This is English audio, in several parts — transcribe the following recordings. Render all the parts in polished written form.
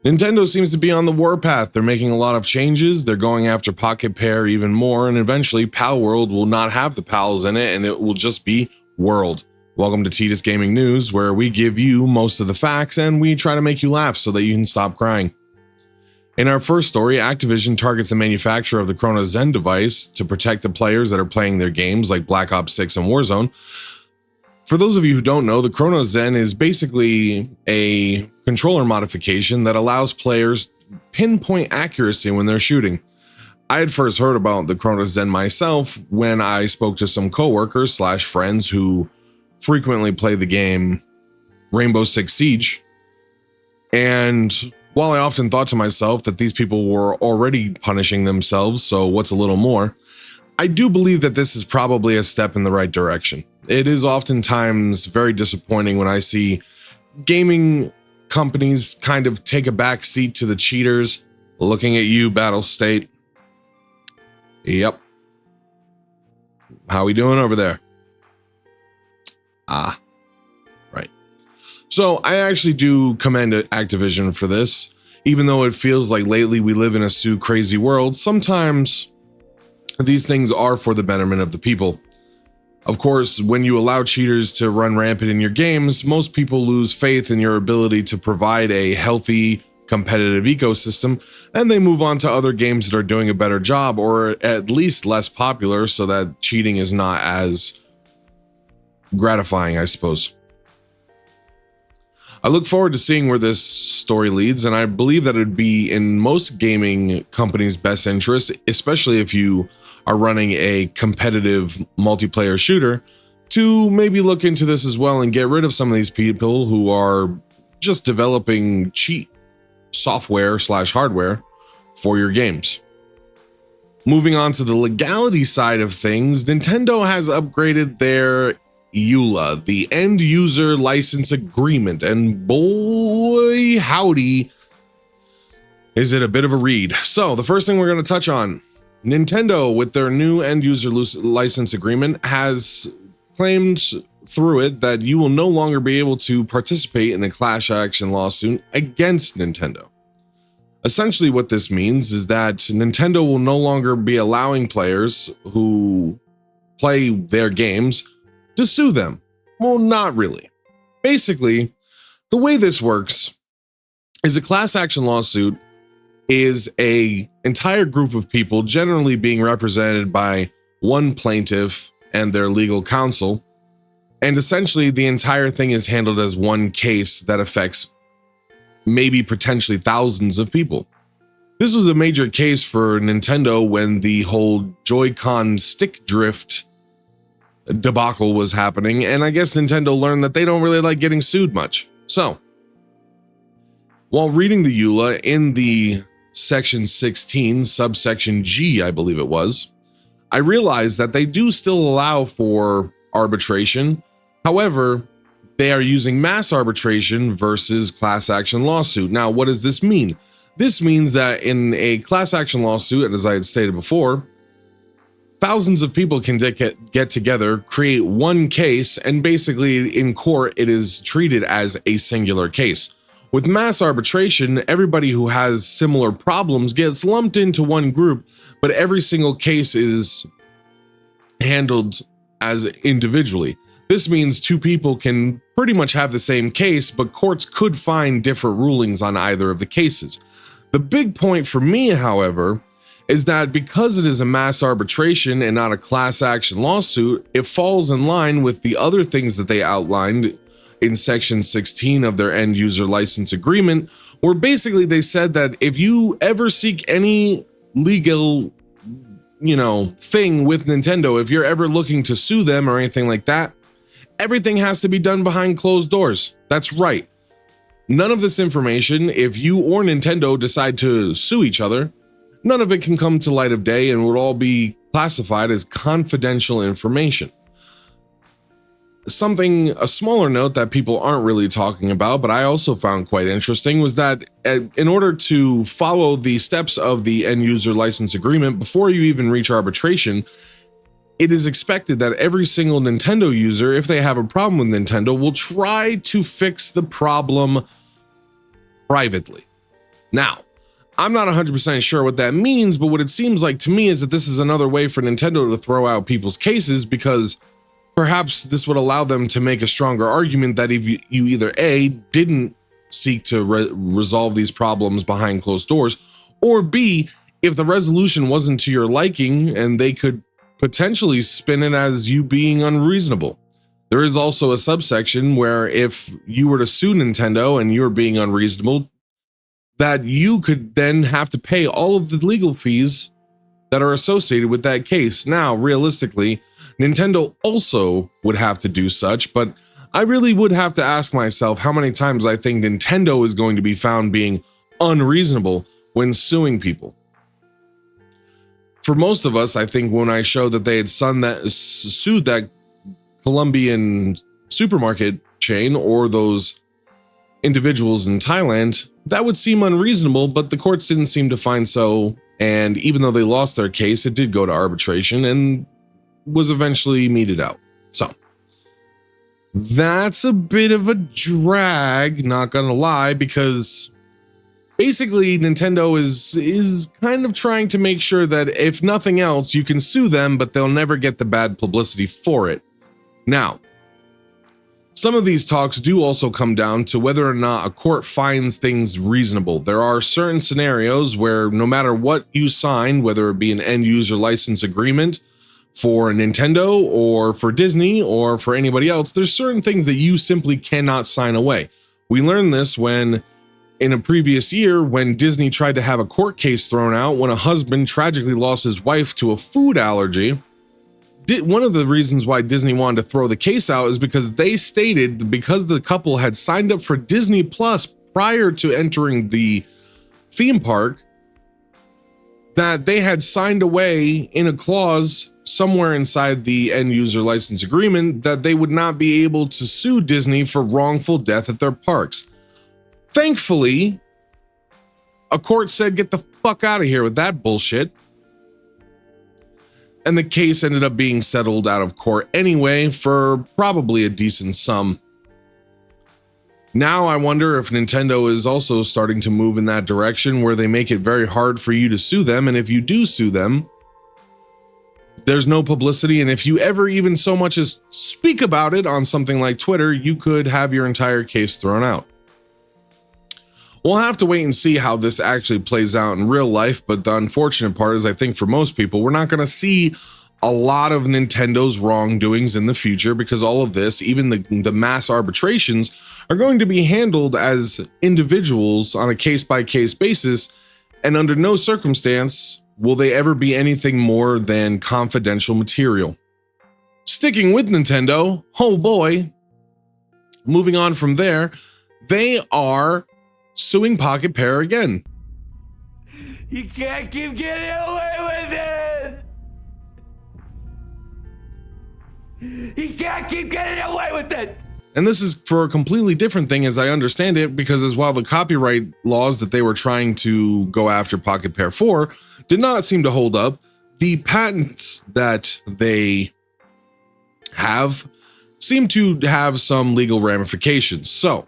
Nintendo seems to be on the warpath. They're making a lot of changes. They're going after Pocketpair even more, and eventually Palworld will not have the pals in it, and it will just be World. Welcome to Titus Gaming News, where we give you most of the facts and we try to make you laugh so that you can stop crying. In our first story, Activision targets the manufacturer of the Chronus Zen device to protect the players that are playing their games like Black Ops 6 and Warzone. For those of you who don't know, the Chrono Zen is basically a controller modification that allows players pinpoint accuracy when they're shooting. I had first heard about the Chrono Zen myself when I spoke to some coworkers / friends who frequently play the game Rainbow Six Siege. And while I often thought to myself that these people were already punishing themselves, so what's a little more, I do believe that this is probably a step in the right direction. It is oftentimes very disappointing when I see gaming companies kind of take a back seat to the cheaters. Looking at you, Battle State. Yep. How we doing over there? Ah, right. So I actually do commend Activision for this. Even though it feels like lately we live in a sue crazy world, sometimes these things are for the betterment of the people. Of course, when you allow cheaters to run rampant in your games, most people lose faith in your ability to provide a healthy, competitive ecosystem, and they move on to other games that are doing a better job or at least less popular so that cheating is not as gratifying, I suppose. I look forward to seeing where this story leads, and I believe that it would be in most gaming companies' best interest, especially if you are running a competitive multiplayer shooter, to maybe look into this as well and get rid of some of these people who are just developing cheat software / hardware for your games. Moving on to the legality side of things, Nintendo has upgraded their EULA, the End User License Agreement, and boy howdy, is it a bit of a read. So the first thing we're going to touch on, Nintendo with their new End User License Agreement has claimed through it that you will no longer be able to participate in a class action lawsuit against Nintendo. Essentially what this means is that Nintendo will no longer be allowing players who play their games to sue them. Well, not really. Basically, the way this works is a class action lawsuit is a entire group of people generally being represented by one plaintiff and their legal counsel. And essentially the entire thing is handled as one case that affects maybe potentially thousands of people. This was a major case for Nintendo when the whole Joy-Con stick drift debacle was happening, and I guess Nintendo learned that they don't really like getting sued much. So, while reading the EULA in the section 16, subsection G, I believe it was, I realized that they do still allow for arbitration. However, they are using mass arbitration versus class action lawsuit. Now, what does this mean? This means that in a class action lawsuit, and as I had stated before, thousands of people can get together, create one case, and basically in court, it is treated as a singular case. With mass arbitration, everybody who has similar problems gets lumped into one group, but every single case is handled as individually. This means two people can pretty much have the same case, but courts could find different rulings on either of the cases. The big point for me, however, is that because it is a mass arbitration and not a class action lawsuit, it falls in line with the other things that they outlined in section 16 of their end user license agreement, where basically they said that if you ever seek any legal, thing with Nintendo, if you're ever looking to sue them or anything like that, everything has to be done behind closed doors. That's right. None of this information, if you or Nintendo decide to sue each other, none of it can come to light of day and would all be classified as confidential information. A smaller note that people aren't really talking about, but I also found quite interesting, was that in order to follow the steps of the end user license agreement, before you even reach arbitration, it is expected that every single Nintendo user, if they have a problem with Nintendo, will try to fix the problem privately. Now, I'm not 100% sure what that means, but what it seems like to me is that this is another way for Nintendo to throw out people's cases, because perhaps this would allow them to make a stronger argument that if you either A, didn't seek to resolve these problems behind closed doors, or B, if the resolution wasn't to your liking, and they could potentially spin it as you being unreasonable. There is also a subsection where if you were to sue Nintendo and you were being unreasonable, that you could then have to pay all of the legal fees that are associated with that case. Now, realistically, Nintendo also would have to do such, but I really would have to ask myself how many times I think Nintendo is going to be found being unreasonable when suing people. For most of us, I think when I showed that they had sued that Colombian supermarket chain or those individuals in Thailand, that would seem unreasonable, but the courts didn't seem to find so. And even though they lost their case, it did go to arbitration and was eventually meted out. So that's a bit of a drag, not gonna lie, because basically Nintendo is kind of trying to make sure that if nothing else, you can sue them, but they'll never get the bad publicity for it. Now, some of these talks do also come down to whether or not a court finds things reasonable. There are certain scenarios where no matter what you sign, whether it be an end user license agreement for Nintendo or for Disney or for anybody else, there's certain things that you simply cannot sign away. We learned this when in a previous year, when Disney tried to have a court case thrown out when a husband tragically lost his wife to a food allergy. One of the reasons why Disney wanted to throw the case out is because they stated that because the couple had signed up for Disney Plus prior to entering the theme park, that they had signed away in a clause somewhere inside the end user license agreement that they would not be able to sue Disney for wrongful death at their parks. Thankfully, a court said, get the fuck out of here with that bullshit. And the case ended up being settled out of court anyway for probably a decent sum. Now I wonder if Nintendo is also starting to move in that direction where they make it very hard for you to sue them. And if you do sue them, there's no publicity. And if you ever even so much as speak about it on something like Twitter, you could have your entire case thrown out. We'll have to wait and see how this actually plays out in real life, but the unfortunate part is I think for most people, we're not going to see a lot of Nintendo's wrongdoings in the future because all of this, even the mass arbitrations, are going to be handled as individuals on a case-by-case basis, and under no circumstance will they ever be anything more than confidential material. Sticking with Nintendo, oh boy, moving on from there, they are suing Pocketpair again. You can't keep getting away with it! You can't keep getting away with it! And this is for a completely different thing as I understand it, because as while the copyright laws that they were trying to go after Pocketpair for did not seem to hold up, the patents that they have seem to have some legal ramifications. So,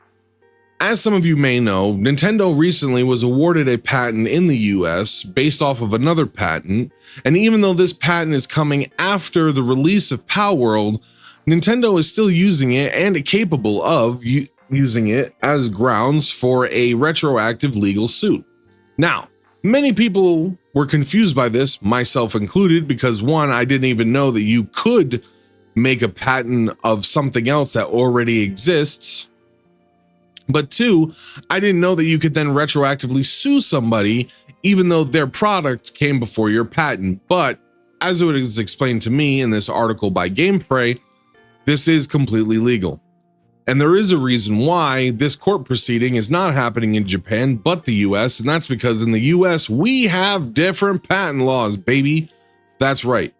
as some of you may know, Nintendo recently was awarded a patent in the US based off of another patent, and even though this patent is coming after the release of Palworld, Nintendo is still using it and capable of using it as grounds for a retroactive legal suit. Now, many people were confused by this, myself included, because one, I didn't even know that you could make a patent of something else that already exists. But two, I didn't know that you could then retroactively sue somebody even though their product came before your patent. But as it was explained to me in this article by GamePray, this is completely legal. And there is a reason why this court proceeding is not happening in Japan, but the US, and that's because in the US, we have different patent laws, baby. That's right.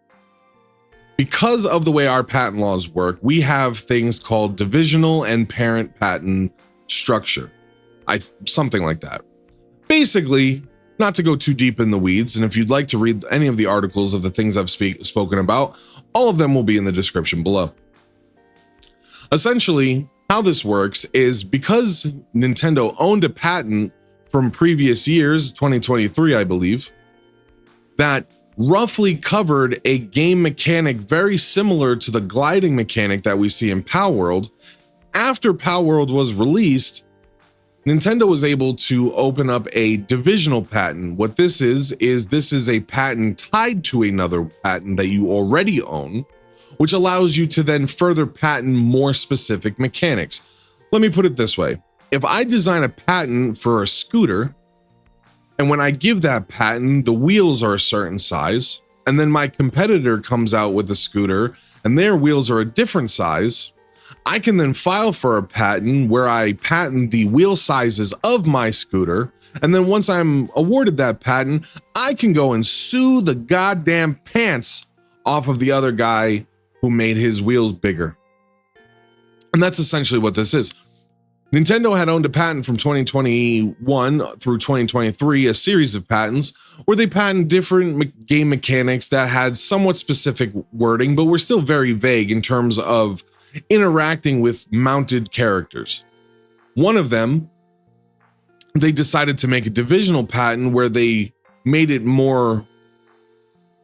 Because of the way our patent laws work, we have things called divisional and parent patent structure, something like that. Basically, not to go too deep in the weeds, and if you'd like to read any of the articles of the things I've spoken about, all of them will be in the description below. Essentially, how this works is because Nintendo owned a patent from previous years, 2023, I believe, that roughly covered a game mechanic very similar to the gliding mechanic that we see in Palworld. After Palworld was released, Nintendo was able to open up a divisional patent. What this is this is a patent tied to another patent that you already own, which allows you to then further patent more specific mechanics. Let me put it this way. If I design a patent for a scooter, and when I give that patent, the wheels are a certain size, and then my competitor comes out with a scooter and their wheels are a different size, I can then file for a patent where I patent the wheel sizes of my scooter. And then once I'm awarded that patent, I can go and sue the goddamn pants off of the other guy who made his wheels bigger. And that's essentially what this is. Nintendo had owned a patent from 2021 through 2023, a series of patents where they patent different game mechanics that had somewhat specific wording, but were still very vague in terms of interacting with mounted characters. One of them, they decided to make a divisional patent where they made it more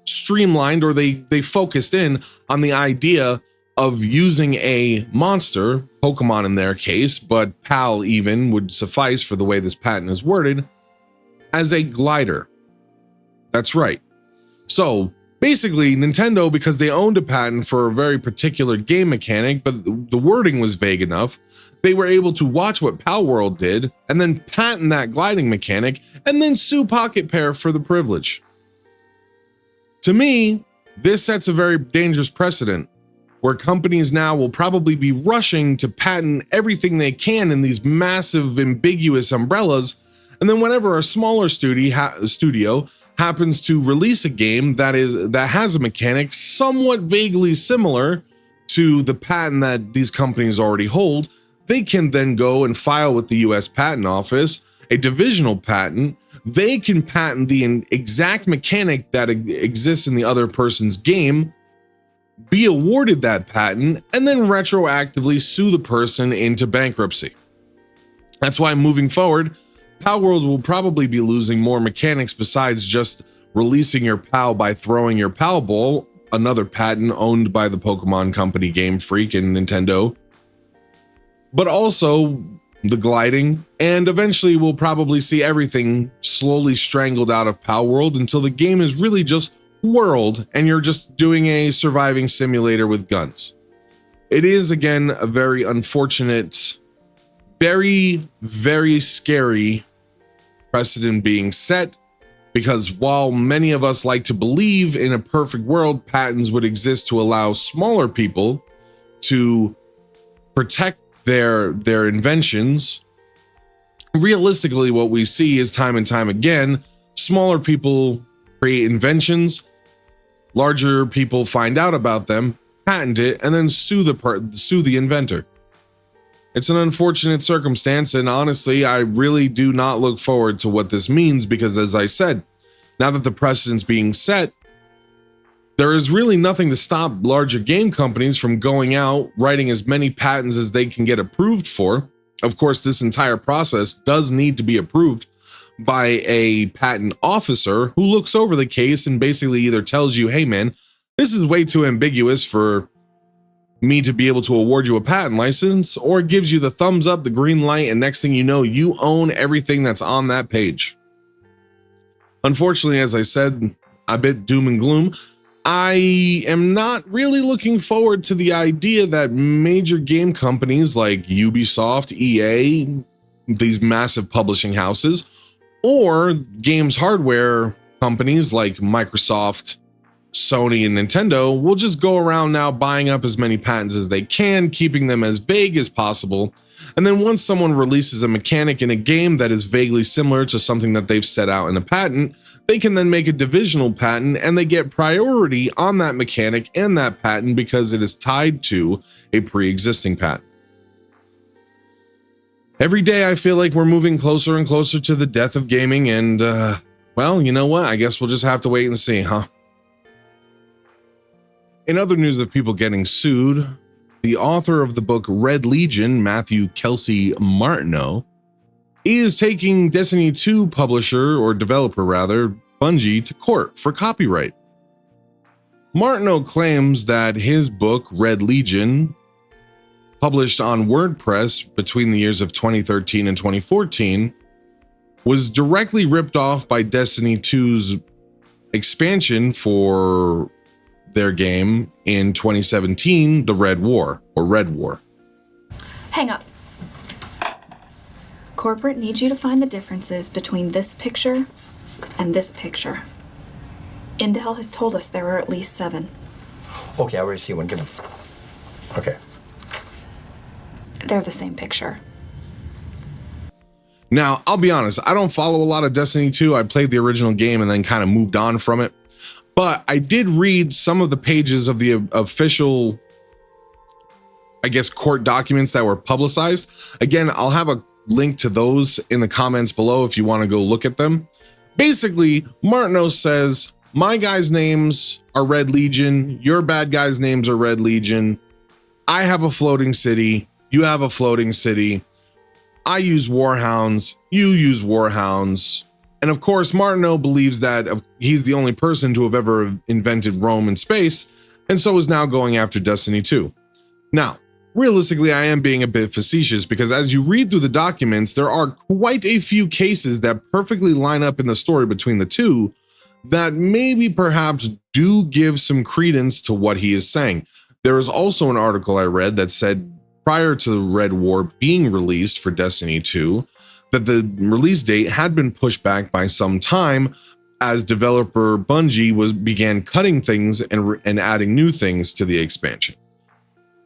streamlined, or they focused in on the idea of using a monster, Pokemon in their case, but PAL even would suffice for the way this patent is worded, as a glider. That's right. So basically, Nintendo, because they owned a patent for a very particular game mechanic, but the wording was vague enough, they were able to watch what Palworld did and then patent that gliding mechanic and then sue Pocketpair for the privilege. To me, this sets a very dangerous precedent where companies now will probably be rushing to patent everything they can in these massive ambiguous umbrellas, and then whenever a smaller studio happens to release a game that has a mechanic somewhat vaguely similar to the patent that these companies already hold, they can then go and file with the US Patent Office a divisional patent. They can patent the exact mechanic that exists in the other person's game, be awarded that patent, and then retroactively sue the person into bankruptcy. That's why moving forward, Palworld will probably be losing more mechanics besides just releasing your PAL by throwing your PAL ball, another patent owned by the Pokemon company Game Freak and Nintendo, but also the gliding, and eventually we'll probably see everything slowly strangled out of Palworld until the game is really just World and you're just doing a surviving simulator with guns. It is, again, a very unfortunate, very, very scary precedent being set, because while many of us like to believe in a perfect world, patents would exist to allow smaller people to protect their inventions, realistically what we see is time and time again, smaller people create inventions, larger people find out about them, patent it, and then sue the inventor. It's an unfortunate circumstance, and honestly, I really do not look forward to what this means, because as I said, now that the precedent's being set, there is really nothing to stop larger game companies from going out, writing as many patents as they can get approved for. Of course, this entire process does need to be approved by a patent officer who looks over the case and basically either tells you, hey man, this is way too ambiguous for me to be able to award you a patent license, or gives you the thumbs up, the green light, and next thing you know, you own everything that's on that page. Unfortunately, as I said, a bit doom and gloom. I am not really looking forward to the idea that major game companies like Ubisoft, EA, these massive publishing houses, or games hardware companies like Microsoft, Sony, and Nintendo will just go around now buying up as many patents as they can, keeping them as vague as possible. And then once someone releases a mechanic in a game that is vaguely similar to something that they've set out in a patent, they can then make a divisional patent and they get priority on that mechanic and that patent because it is tied to a pre-existing patent. Every day I feel like we're moving closer and closer to the death of gaming, and well, you know what? I guess we'll just have to wait and see, huh? In other news of people getting sued, the author of the book Red Legion, Matthew Kelsey Martineau, is taking Destiny 2 publisher, or developer rather, Bungie, to court for copyright. Martineau claims that his book, Red Legion, published on WordPress between the years of 2013 and 2014, was directly ripped off by Destiny 2's expansion for their game in 2017, the Red War, or Red War. Hang up. Corporate needs you to find the differences between this picture and this picture. Intel has told us there are at least 7. Okay, I already see one. Give them. Okay. They're the same picture. Now, I'll be honest, I don't follow a lot of Destiny 2. I played the original game and then kind of moved on from it. But I did read some of the pages of the official, I guess, court documents that were publicized. Again, I'll have a link to those in the comments below if you want to go look at them. Basically, Martineau says, my guys' names are Red Legion, your bad guys' names are Red Legion. I have a floating city, you have a floating city. I use warhounds, you use warhounds. And of course, Martineau believes that he's the only person to have ever invented Rome in space, and so is now going after Destiny 2. Now, realistically, I am being a bit facetious because as you read through the documents, there are quite a few cases that perfectly line up in the story between the two that maybe perhaps do give some credence to what he is saying. There is also an article I read that said prior to the Red War being released for Destiny 2, that the release date had been pushed back by some time as developer Bungie began cutting things and adding new things to the expansion.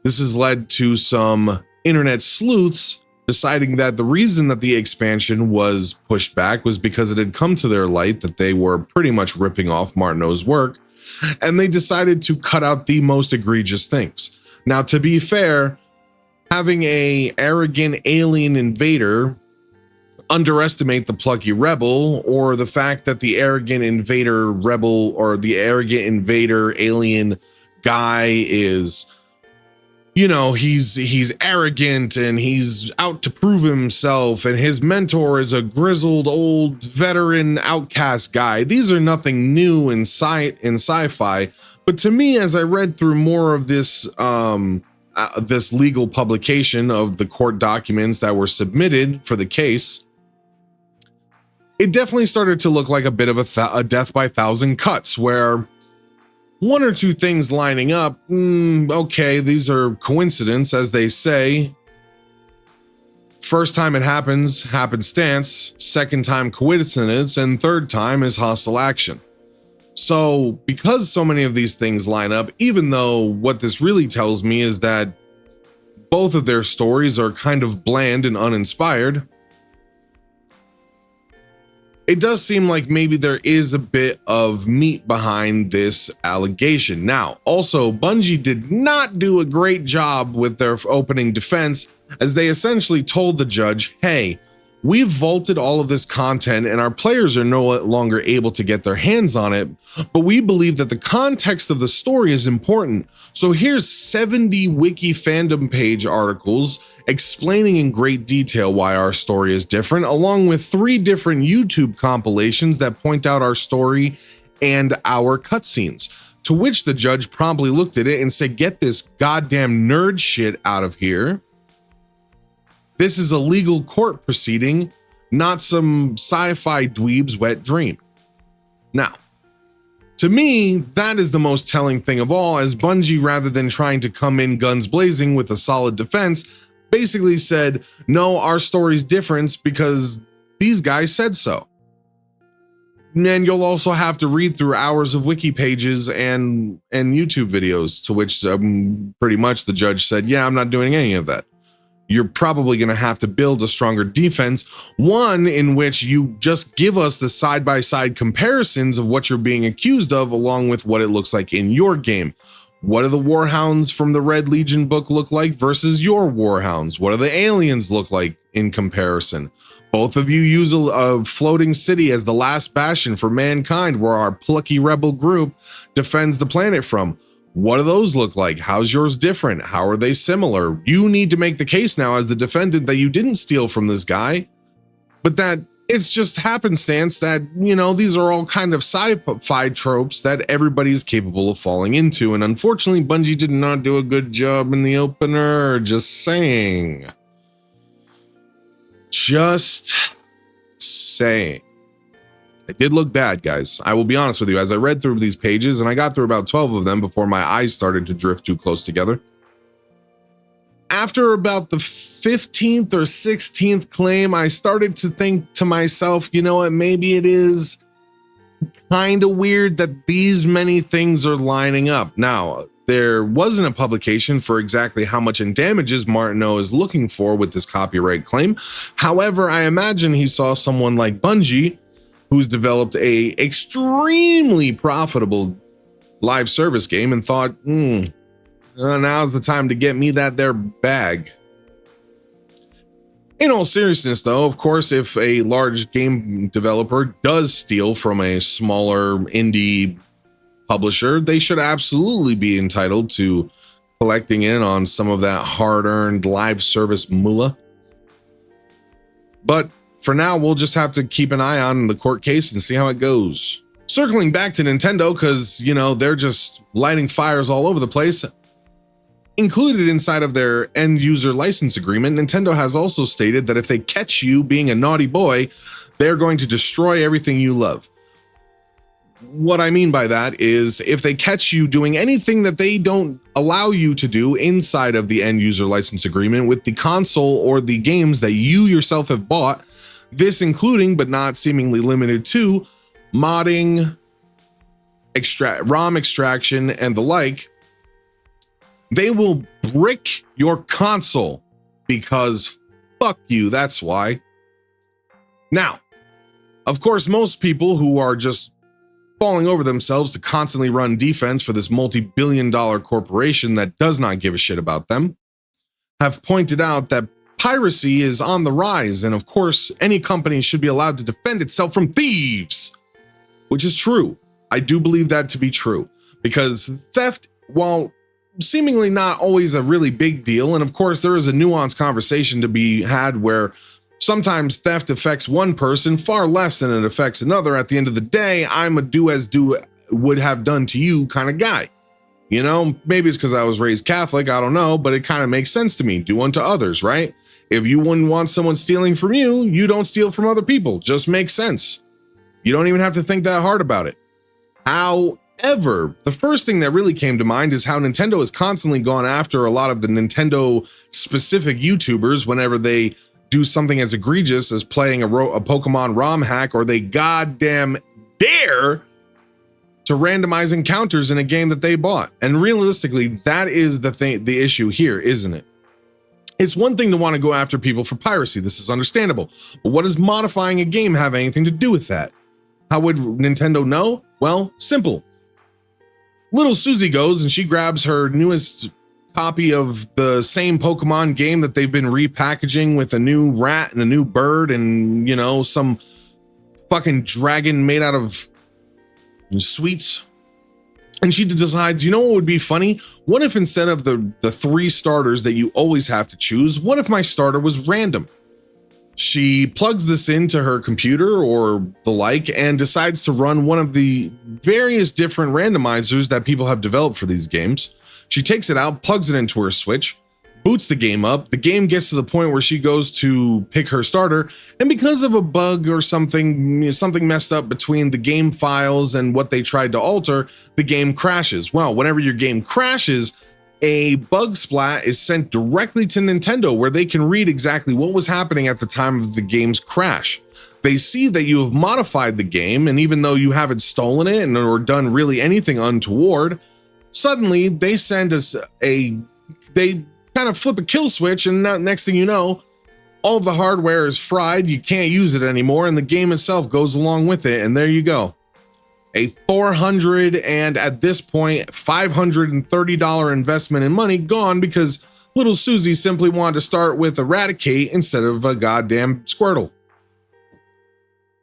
This has led to some internet sleuths deciding that the reason that the expansion was pushed back was because it had come to their light that they were pretty much ripping off Martineau's work, and they decided to cut out the most egregious things. Now, to be fair, having an arrogant alien invader underestimate the plucky rebel, or the fact that the arrogant invader rebel or the arrogant invader alien guy is, you know, he's arrogant and he's out to prove himself, and his mentor is a grizzled old veteran outcast guy. These are nothing new in sci-fi, but to me, as I read through more of this this legal publication of the court documents that were submitted for the case, it definitely started to look like a bit of a death by thousand cuts, where one or two things lining up, okay, these are coincidence, as they say. First time it happens, happenstance. Second time, coincidence. And third time is hostile action. So because so many of these things line up, even though what this really tells me is that both of their stories are kind of bland and uninspired, it does seem like maybe there is a bit of meat behind this allegation. Now, also, Bungie did not do a great job with their opening defense, as they essentially told the judge, hey, we've vaulted all of this content and our players are no longer able to get their hands on it, but we believe that the context of the story is important. So here's 70 wiki fandom page articles explaining in great detail why our story is different, along with 3 different YouTube compilations that point out our story and our cutscenes. To which the judge promptly looked at it and said, get this goddamn nerd shit out of here. This is a legal court proceeding, not some sci-fi dweeb's wet dream. Now, to me, that is the most telling thing of all, as Bungie, rather than trying to come in guns blazing with a solid defense, basically said, no, our story's different because these guys said so. And you'll also have to read through hours of wiki pages and YouTube videos, to which pretty much the judge said, yeah, I'm not doing any of that. You're probably going to have to build a stronger defense, one in which you just give us the side-by-side comparisons of what you're being accused of, along with what it looks like in your game. What do the warhounds from the Red Legion book look like versus your warhounds? What do the aliens look like in comparison? Both of you use a floating city as the last bastion for mankind, where our plucky rebel group defends the planet from. What do those look like? How's yours different? How are they similar? You need to make the case now as the defendant that you didn't steal from this guy. but that it's just happenstance that, you know, these are all kind of sci-fi tropes that everybody's capable of falling into. And unfortunately, Bungie did not do a good job in the opener. Just saying. Just saying. It did look bad, guys. I will be honest with you. As I read through these pages, and I got through about 12 of them before my eyes started to drift too close together. After about the 15th or 16th claim, I started to think to myself, you know what, maybe it is kind of weird that these many things are lining up. Now, there wasn't a publication for exactly how much in damages Martineau is looking for with this copyright claim. However, I imagine he saw someone like Bungie, who's developed a extremely profitable live service game, and thought, now's the time to get me that there bag. In all seriousness, though, of course, if a large game developer does steal from a smaller indie publisher, they should absolutely be entitled to collecting in on some of that hard-earned live service moolah. But for now, we'll just have to keep an eye on the court case and see how it goes. Circling back to Nintendo, because, you know, they're just lighting fires all over the place. Included inside of their end user license agreement, Nintendo has also stated that if they catch you being a naughty boy, they're going to destroy everything you love. What I mean by that is if they catch you doing anything that they don't allow you to do inside of the end user license agreement with the console or the games that you yourself have bought, this including but not seemingly limited to modding, ROM extraction, and the like, they will brick your console because fuck you, that's why. Now, of course, most people who are just falling over themselves to constantly run defense for this multi-billion-dollar corporation that does not give a shit about them have pointed out that piracy is on the rise, and of course, any company should be allowed to defend itself from thieves, which is true. I do believe that to be true, because theft, while seemingly not always a really big deal, and of course there is a nuanced conversation to be had where sometimes theft affects one person far less than it affects another. At the end of the day, I'm a do as do would have done to you kind of guy. You know, maybe it's because I was raised Catholic, I don't know, but it kind of makes sense to me. Do unto others, right? If you wouldn't want someone stealing from you, you don't steal from other people. Just makes sense. You don't even have to think that hard about it. However, the first thing that really came to mind is how Nintendo has constantly gone after a lot of the Nintendo specific YouTubers whenever they do something as egregious as playing a Pokemon ROM hack, or they goddamn dare to randomize encounters in a game that they bought. And realistically, that is the issue here, isn't it? It's one thing to want to go after people for piracy. This is understandable. But what does modifying a game have anything to do with that? How would Nintendo know? Well, simple. Little Susie goes and she grabs her newest copy of the same Pokemon game that they've been repackaging with a new rat and a new bird and, you know, some fucking dragon made out of sweets. And she decides, you know what would be funny? What if instead of the 3 starters that you always have to choose, what if my starter was random? She plugs this into her computer or the like and decides to run one of the various different randomizers that people have developed for these games. She takes it out, plugs it into her Switch, boots the game up. The game gets to the point where she goes to pick her starter, and because of a bug or something messed up between the game files and what they tried to alter, the game crashes. Well, whenever your game crashes, a bug splat is sent directly to Nintendo where they can read exactly what was happening at the time of the game's crash. They see that you have modified the game, and even though you haven't stolen it or done really anything untoward, suddenly they send us they kind of flip a kill switch, and next thing you know, all of the hardware is fried, you can't use it anymore, and the game itself goes along with it, and there you go. A $400 and at this point $530 investment in money gone because little Susie simply wanted to start with Eradicate instead of a goddamn Squirtle.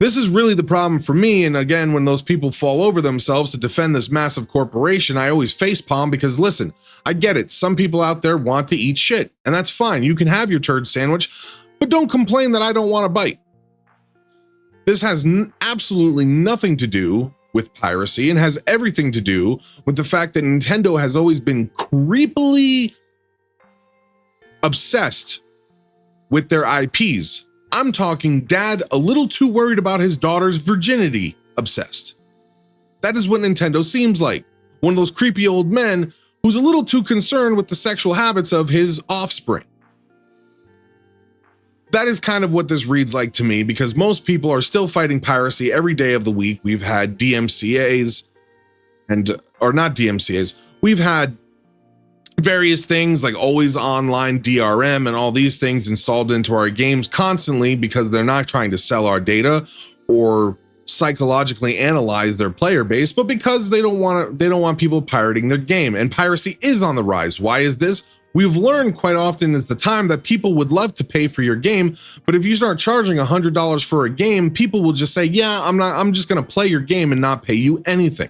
This is really the problem for me, and again, when those people fall over themselves to defend this massive corporation, I always facepalm because listen, I get it, some people out there want to eat shit, and that's fine, you can have your turd sandwich, but don't complain that I don't want to bite. This has absolutely nothing to do with piracy and has everything to do with the fact that Nintendo has always been creepily obsessed with their IPs. I'm talking dad a little too worried about his daughter's virginity obsessed. That is what Nintendo seems like. One of those creepy old men who's a little too concerned with the sexual habits of his offspring. That is kind of what this reads like to me, because most people are still fighting piracy every day of the week. We've had DMCAs or not DMCAs. We've had various things like always online DRM and all these things installed into our games constantly because they're not trying to sell our data or psychologically analyze their player base, but because they don't want people pirating their game. And piracy is on the rise. Why is this? We've learned quite often at the time that people would love to pay for your game, but if you start charging $100 for a game, people will just say, yeah, I'm just going to play your game and not pay you anything.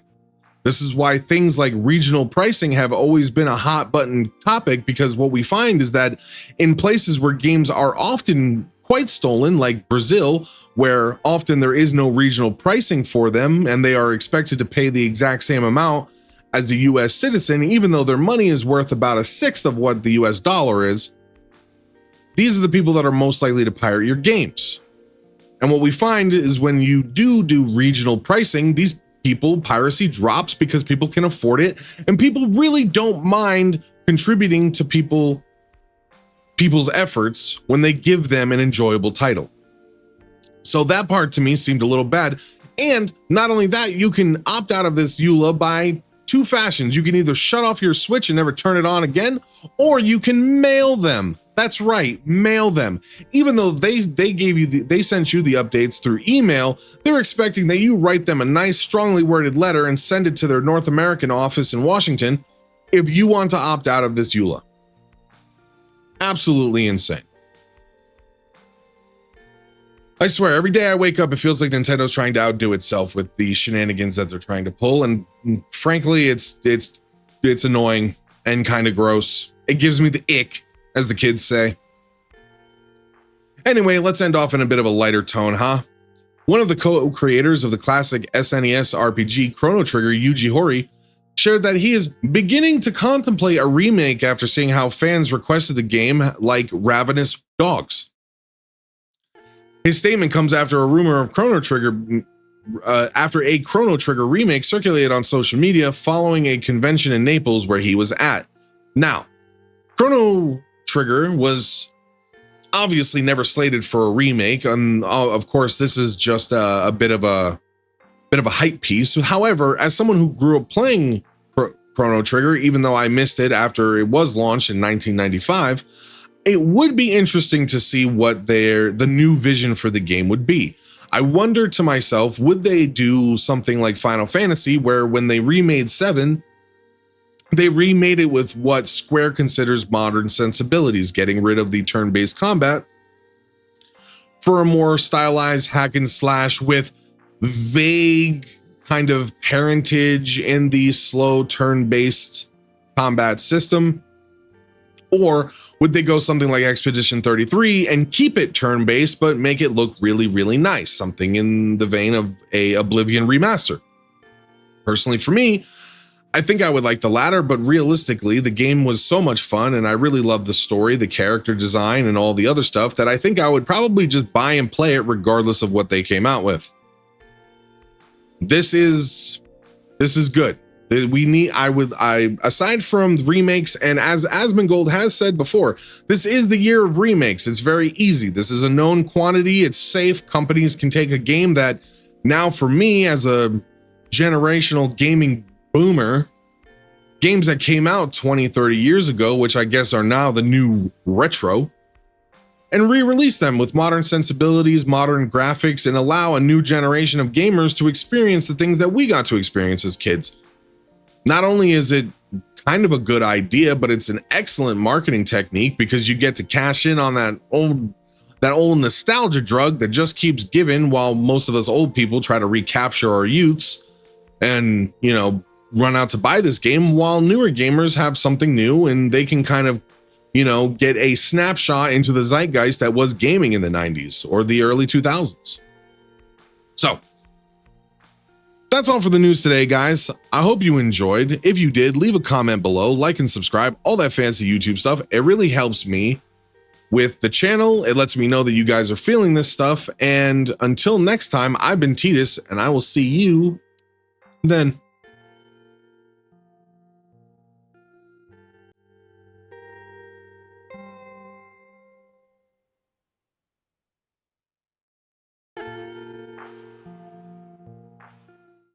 This is why things like regional pricing have always been a hot button topic, because what we find is that in places where games are often quite stolen, like Brazil, where often there is no regional pricing for them and they are expected to pay the exact same amount as a US citizen, even though their money is worth about a sixth of what the US dollar is, these are the people that are most likely to pirate your games. And what we find is when you do regional pricing, these people, piracy drops because people can afford it, and people really don't mind contributing to people's efforts when they give them an enjoyable title. So that part to me seemed a little bad. And not only that, you can opt out of this EULA by two fashions. You can either shut off your Switch and never turn it on again, or you can mail them. That's right, mail them. Even though they sent you the updates through email, they're expecting that you write them a nice, strongly worded letter and send it to their North American office in Washington if you want to opt out of this EULA. Absolutely insane. I swear, every day I wake up, it feels like Nintendo's trying to outdo itself with the shenanigans that they're trying to pull. And frankly, it's annoying and kind of gross. It gives me the ick, as the kids say. Anyway, let's end off in a bit of a lighter tone, huh? One of the co-creators of the classic SNES RPG Chrono Trigger, Yuji Horii, shared that he is beginning to contemplate a remake after seeing how fans requested the game like ravenous dogs. His statement comes after a rumor of Chrono Trigger, after a Chrono Trigger remake circulated on social media following a convention in Naples where he was at. Now, Chrono Trigger was obviously never slated for a remake, and of course, this is just a bit of a hype piece. However, as someone who grew up playing Chrono Trigger, even though I missed it after it was launched in 1995, it would be interesting to see what the new vision for the game would be. I wonder to myself, would they do something like Final Fantasy, where when they remade 7, they remade it with what Square considers modern sensibilities, getting rid of the turn-based combat for a more stylized hack and slash with vague kind of parentage in the slow turn-based combat system? Or would they go something like Expedition 33 and keep it turn-based but make it look really, really nice, something in the vein of a Oblivion remaster? Personally, for me, I think I would like the latter, but realistically, the game was so much fun and I really loved the story, the character design, and all the other stuff that I think I would probably just buy and play it regardless of what they came out with. This is good. Aside from remakes, and as Asmongold has said before, this is the year of remakes. It's very easy. This is a known quantity. It's safe. Companies can take a game that now, for me, as a generational gaming boomer, games that came out 20, 30 years ago, which I guess are now the new retro, and re-release them with modern sensibilities, modern graphics, and allow a new generation of gamers to experience the things that we got to experience as kids. Not only is it kind of a good idea, but it's an excellent marketing technique because you get to cash in on that old nostalgia drug that just keeps giving, while most of us old people try to recapture our youths and, run out to buy this game, while newer gamers have something new and they can kind of, get a snapshot into the zeitgeist that was gaming in the 90s or the early 2000s. So that's all for the news today, guys. I hope you enjoyed. If you did, leave a comment below, like and subscribe, all that fancy YouTube stuff. It really helps me with the channel. It lets me know that you guys are feeling this stuff. And until next time, I've been Titus, and I will see you then.